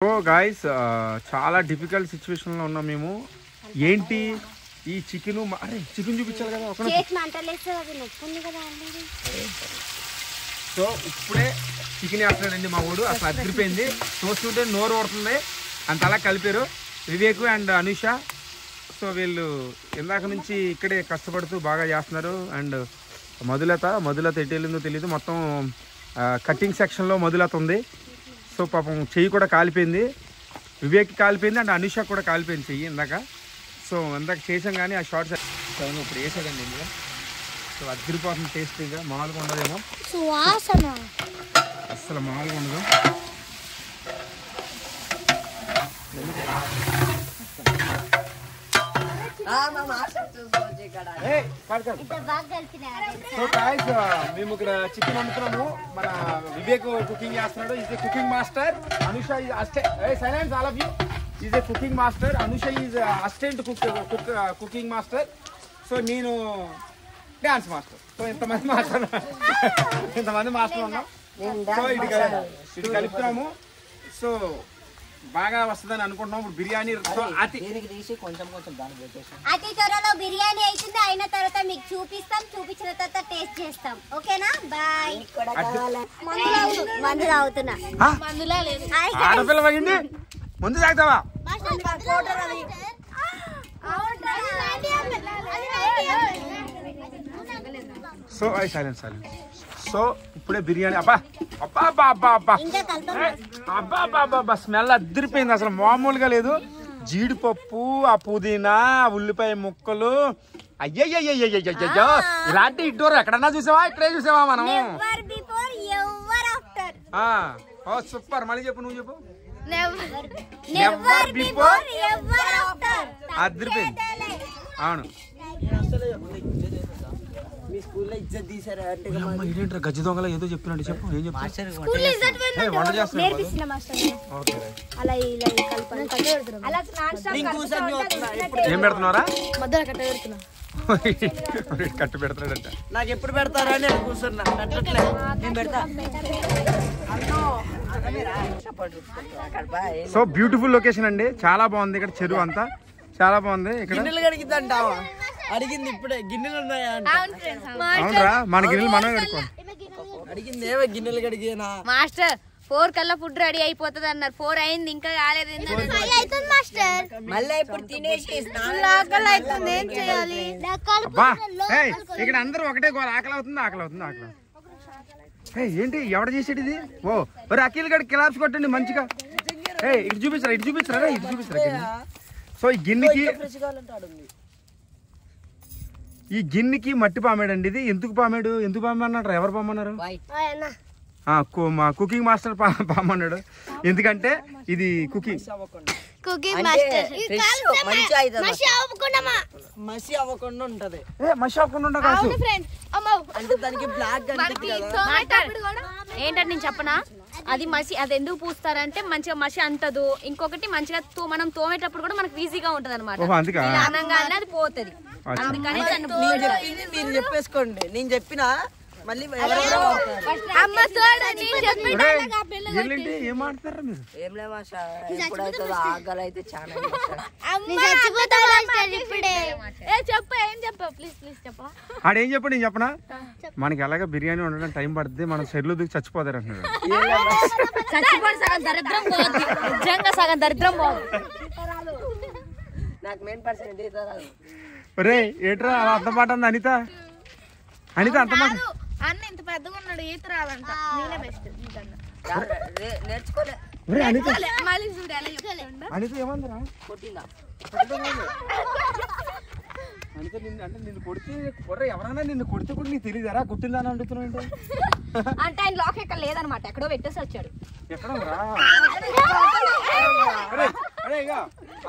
So guys చాలా difficult situation లో ఉన్నాం మేము. ఏంటి ఈ చికెన్, అరే చికెన్ చూపించాలి కదా. సో ఇప్పుడే చికెన్ వేస్తున్నాడండి మా ఊడు. అసలు అదిరిపోయింది, చూస్తుంటే నోరు ఓడుతుంది. అంత అలా కలిపారు వివేక్ అండ్ అనుష. సో వీళ్ళు ఇందాక నుంచి ఇక్కడే కష్టపడుతూ బాగా చేస్తున్నారు. అండ్ మధులత ఎటు వెళ్ళిందో తెలియదు. మొత్తం కటింగ్ సెక్షన్లో మధులత ఉంది. సో పాపం చెయ్యి కూడా కాలిపోయింది, వివేక్ కాలిపోయింది అండ్ అనుష కూడా కాలిపోయింది చెయ్యి ఇందాక. సో ఇందాక చేసాం కానీ ఆ షార్ట్స్ ఇప్పుడు వేసాడండి ఇందులో. సో అదిరిపోతుంది టేస్టీగా, మామూలుగా ఉండదేమో, అసలు మామూలుగా ఉండదు. సో గాయ్స్ మేము ఇక్కడ చికెన్ వండుతున్నాము. మన వివేక్ కుకింగ్ చేస్తున్నాడు. Is a cooking master. Anusha silence all of you. Is a cooking master. Anusha is assistant cooking master. So నేను డాన్స్ మాస్టర్. సో ఇంతమంది మాస్టర్ ఉన్నాం. సో ఇది కలుపుతున్నాము. సో బాగా వస్తుందని అనుకుంటున్నాం. ఇప్పుడు బిర్యానీ అతి త్వరలో బిర్యానీ అవుతుంది. అయిన తర్వాత మీకు చూపిస్తాం, చూపించిన తర్వాత టేస్ట్ చేస్తాం. ఓకేనా? బాయ్. మందు తాగుతున్నా. ఆడపిల్ల వగింది, ముందు తాగుతావా? So silence. సో ఇప్పుడే బిర్యానీ అబ్బా స్మెల్ అదిరిపోయింది, అసలు మామూలుగా లేదు. జీడిపప్పు, ఆ పుదీనా, ఉల్లిపాయ ముక్కలు, అయ్యయ్యో ఇలాంటి ఇడ్డోరు ఎక్కడన్నా చూసావా? ఇక్కడే చూసావా మనం? సూపర్. మళ్ళీ చెప్పు, నువ్వు చెప్పు. Never before ever after. అదిరిపోయింది. అవును. గజ్జి దొంగల ఏదో చెప్తున్నాడు, చెప్పు. ఏం చెప్తాను? వంట చేస్తున్నాడు. ఏం పెడుతున్నారా? కట్టు పెడతాడంట. నాకు ఎప్పుడు పెడతారా అని కూర్చున్నా. సో బ్యూటిఫుల్ లొకేషన్ అండి, చాలా బాగుంది. ఇక్కడ చెరువు అంతా చాలా బాగుంది. ఇక్కడ గిన్నెలు కడిగిద్దంటావా? అడిగింది ఇప్పుడే. గిన్నెలు ఉన్నాయా? అవునరా, మన గిన్నెలు మనం కడుకోవాలి. అడిగింది ఏవో గిన్నెలు కడిగేనా మాస్టర్. 4 కల్లా ఫుడ్ రెడీ అయిపోతుంది అన్నారు. 4 అయింది, ఇంకా కాలేదు. మళ్ళీ ఇప్పుడు తినేసి ఏం చేయాలి? ఇక్కడ అందరూ ఒకటే గోల, ఆకలి అవుతుంది. ఏంటి ఎవడ చేసేది ఇది? ఓ అఖిల్ గడి కిలాప్స్ కొట్టండి మంచిగా. ఇటు చూపించరా, ఇటు చూపించరా. సో ఈ గిన్నెకి మట్టి పామాడండి. ఇది ఎందుకు పామాడు అన్నాడు? ఎవరు పామన్నారు? మా కుకింగ్ మాస్టర్ పామన్నాడు. ఎందుకంటే ఇది కుకింగ్ మసి అవ్వకుండా ఉంటది. అంటే దానికి బ్లాక్ ఏంటంటే నేను చెప్పనా, అది మసి. అది ఎందుకు పూస్తారంటే మంచిగా మసి అంటదు. ఇంకొకటి మంచిగా మనం తోమేటప్పుడు కూడా మనకు ఈజీగా ఉంటది అనమాట. అది పోతుంది. అందుకని మీరు చెప్పేసుకోండి. నేను చెప్పిన మళ్ళీ ఏం మాట్లాడతారా మీరు? ఏం లేవా ఎప్పుడైతే ఆకలి అయితే చాలా ఆడేం చెప్పు, నేను చెప్పనా? మనకి ఎలాగ బిర్యానీ వండడం టైం పడుతుంది, మన చెర్లు దిగి చచ్చిపోతారు అంటున్నాడు. నాకు మెయిన్ పర్సెంట్ రే ఏట్రా అంత మాట ఉంది అనిత అంత మాట. అన్న ఇంత పెద్దగా ఉన్నాడు, ఈత రాదంట. నేనే బెస్ట్. నేర్చుకోలే. అనిత ఏమందరా? అనిత నిన్ను కొడితే ఎవరైనా నిన్ను కొడితే కూడా నీకు తెలియదారా? కొట్టిందని అడుగుతున్నావు అంటే ఆయన లాక్ ఎక్కడ లేదనమాట, ఎక్కడో పెట్టేసి వచ్చాడు. ఎక్కడ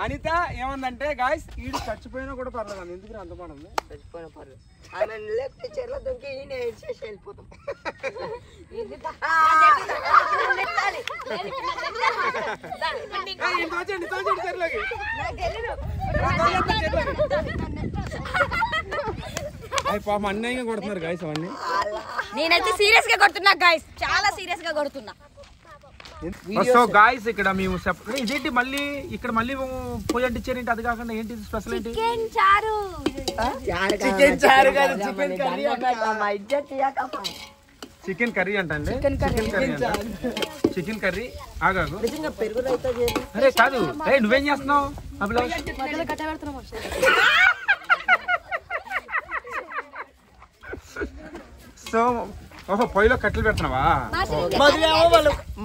అనిత ఏమందంటే గాయస్, ఈడు చచ్చిపోయినా కూడా పర్లేదు. ఎందుకు అంత మాట ఉంది? చచ్చిపోయినా పర్లేదు. ఆమె లేకపోతే చెర్ల దొరికి ఈయన వేసేసి వెళ్ళిపోతాం. పాపం అన్యాయంగా కొడుతున్నారు గాయస్ అవన్నీ. నేనైతే సీరియస్ గా కొడుతున్నా గాయస్, చాలా సీరియస్ గా కొడుతున్నా. సో గాయ్స్ ఇక్కడ మేము ఇదేంటి మళ్ళీ ఇక్కడ మళ్ళీ పోయి అంటించారేంటి? అది కాకుండా ఏంటి స్పెషల్ ఏంటి? చికెన్ చారు. చికెన్ చారు కాదు, చికెన్ కర్రీ అన్నమాట. చికెన్ కర్రీ అంటండి. చికెన్ కర్రీ ఆగాగు. పెరుగు రైతా చేయాలి. అరే కాదు, నువ్వేం చేస్తున్నావు అభిలాష్? సో ఓహో పొయ్యిలో కట్టెలు పెడుతున్నావా?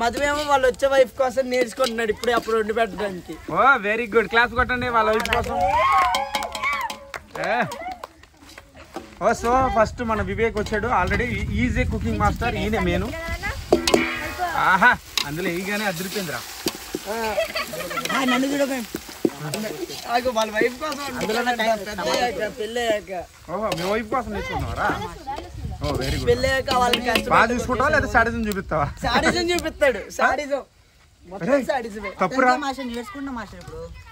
మధువేమో వాళ్ళు వచ్చే వైఫ్ కోసం నేర్చుకుంటున్నాడు ఇప్పుడే అప్పుడు వండి పెట్టడానికి. ఓ వెరీ గుడ్, క్లాస్ కొట్టండి వాళ్ళ వైఫ్ కోసం. ఓ సో ఫస్ట్ మన వివేక్ వచ్చాడు ఆల్రెడీ. ఈజీ కుకింగ్ మాస్టర్ ఈయన మెయిన్. ఆహా అందులో ఈగానే అదిరిపోయిందిరా. నన్ను చూడకండి వాళ్ళ వైఫ్ కోసం. పెళ్ళయ్యాక ఓహో మీ వైఫ్ కోసం నేర్చుకున్నావారా? ఓ వెరీ గుడ్. పెళ్ళయ్యాక వాళ్ళకి బాగా చూసుకుంటావా లేదా సాడిజం చూపిస్తావా? సాడిజం చూపిస్తాడు. సాడిజం తప్పురా.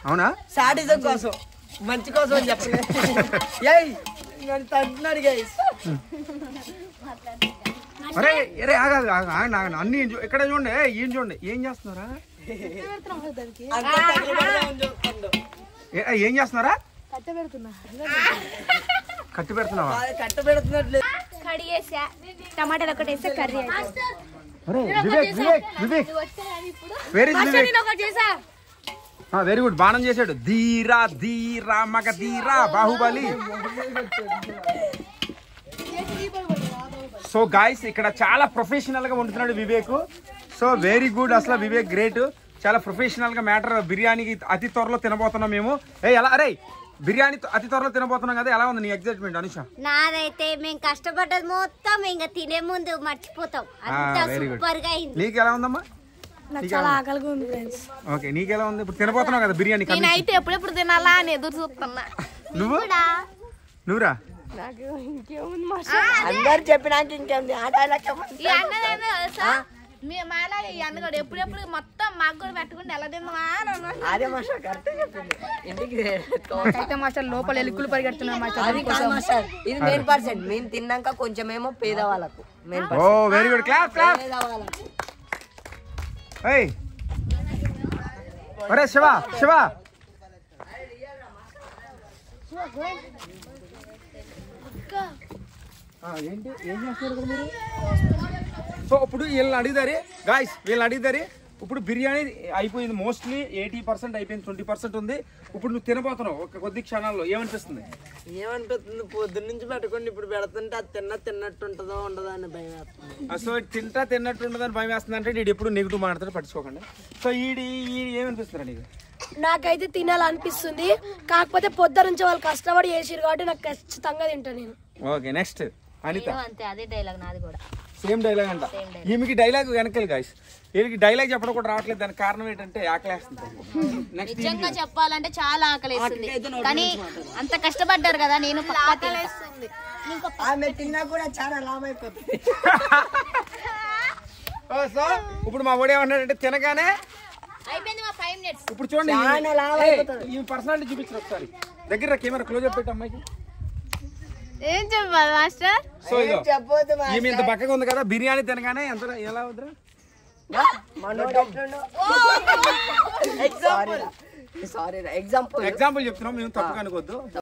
అవునా? సాడిజం కోసం, మంచి కోసం అని చెప్పలేదు. అంటున్నాడు గైస్. అరే అరే ఆగాదు అన్ని ఇక్కడ చూడండి. ఏం చూడండి ఏం చేస్తున్నారా? ఏం చేస్తున్నారా? కట్టి పెడుతున్నావా? కట్ట పెడుతున్నట్లేదు. కడిగేసా, టమాటాలు ఒకటి వేస్తే కర్రీ అయిపోయింది. వెరీ గుడ్, బాణం చేశాడు. ధీరా ధీరా మగ ధీరా బాహుబలి. సో గాయస్ ఇక్కడ చాలా ప్రొఫెషనల్ గా వండుతున్నాడు వివేక్. సో వెరీ గుడ్, అసలు వివేక్ గ్రేట్. చాలా ప్రొఫెషనల్ గా మ్యాటర్. బిర్యానీకి అతి త్వరలో తినబోతున్నాం మేము. ఎలా అరే బిర్యానీ అతి త్వరలో తినబోతున్నాం కదా, ఎలా ఉంది నీ ఎగ్జైట్మెంట్ అనుష? నాదైతే మేము కష్టపడ్డది మొత్తం ఇంకా తినే ముందు మర్చిపోతాం. సూపర్ గా అయింది. నీకు ఎలా ఉందమ్మా? చాలా ఆకలిగా ఉంది ఫ్రెండ్స్. ఓకే నీకెలా ఉంది? ఇప్పుడు తినబోతున్నావు కదా బిర్యానీ. నేనైతే ఎప్పుడెప్పుడు తినాలా అని ఎదురు చూస్తున్నా. నువ్వురా నాకు ఇంకేముంది మా అందరు చెప్పినాక ఇంకేంది ఆ డైలాగ్ ఈ అన్నగాడు ఎప్పుడెప్పుడు మొత్తం మాకు కూడా పెట్టుకుంటే ఎలా తిందామా? అదే మాస్టర్ కరెక్ట్ చెప్పింది. ఇంటికి మాస్టర్ లోపల ఎలుకలు పరిగెడుతున్నాం మాస్టర్. ఇది మెయిన్ పర్సెంట్. మేము తిన్నాక కొంచెమేమో పేదవాళ్ళకు. ఓ వెరీ గుడ్, క్లాప్ క్లాప్. ఏయ్ అరే శివ శివ ఏంటి ఏం చేస్తున్నారు కదా మీరు? సో ఇప్పుడు వీళ్ళని అడిగిదారి గాయస్, వీళ్ళని అడిగిదారి. ఇప్పుడు బిర్యానీ అయిపోయింది, మోస్ట్లీ 80% అయిపోయింది, 20% ఉంది. ఇప్పుడు నువ్వు తినబోతున్నావు ఒక కొద్ది క్షణాల్లో. ఏమనిపిస్తుంది? ఏమనిపిస్తుంది? పొద్దున్న నుంచి పెట్టుకోండి, ఇప్పుడు పెడుతుంటే అది తిన్నట్టు ఉంటుందో ఉండదో అని భయం వేస్తుంది. సో తిన్నట్టు ఉండదని భయం వేస్తుంది అంటే వీడు ఎప్పుడు నెగిటివ్ మాట్లాడతాడు, పట్టించుకోకండి. సో ఈ ఏమనిపిస్తుంది నీకు? నాకైతే తినాలనిపిస్తుంది, కాకపోతే పొద్దు నుంచి వాళ్ళు కష్టపడి చేసిరు కాబట్టి నాకు ఖచ్చితంగా తింటా నేను. Okay next Anitha. అంతే, అదే డైలాగ్ నాది కూడా. సేమ్ డైలాగ్ అంట. ఈమెకి డైలాగ్ వెనకాలి గాయస్. వీళ్ళకి డైలాగ్ చెప్పడం కూడా రావట్లేదు. దానికి కారణం ఏంటంటే ఆకలేస్తుంది. నిజంగా చెప్పాలంటే చాలా ఆకలేస్తుంది, కానీ అంత కష్టపడ్డారు కదా. నేను ఆకలేస్తుంది. ఆమె తిన్నా కూడా చాలా లాభ అయిపోతుంది. సో ఇప్పుడు మా ఓడి ఏమన్నాడంటే తినగానే అయిపోయింది మా 5 minutes. ఇప్పుడు చూడండి ఈ పర్సనాలిటీ చూపించారు ఒకసారి. దగ్గర కెమెరా క్లోజ్ అప్ పెట్టి అమ్మాయికి. ఏం చెప్పాలి మాస్టర్? సో ఈమె ఇంత పక్కగా ఉంది కదా, బిర్యానీ తినగానే ఎంత ఎలా వద్దురా? ఎగ్జాంపుల్ చెప్తున్నాం, మేము తప్పుగా అనుకోవద్దు.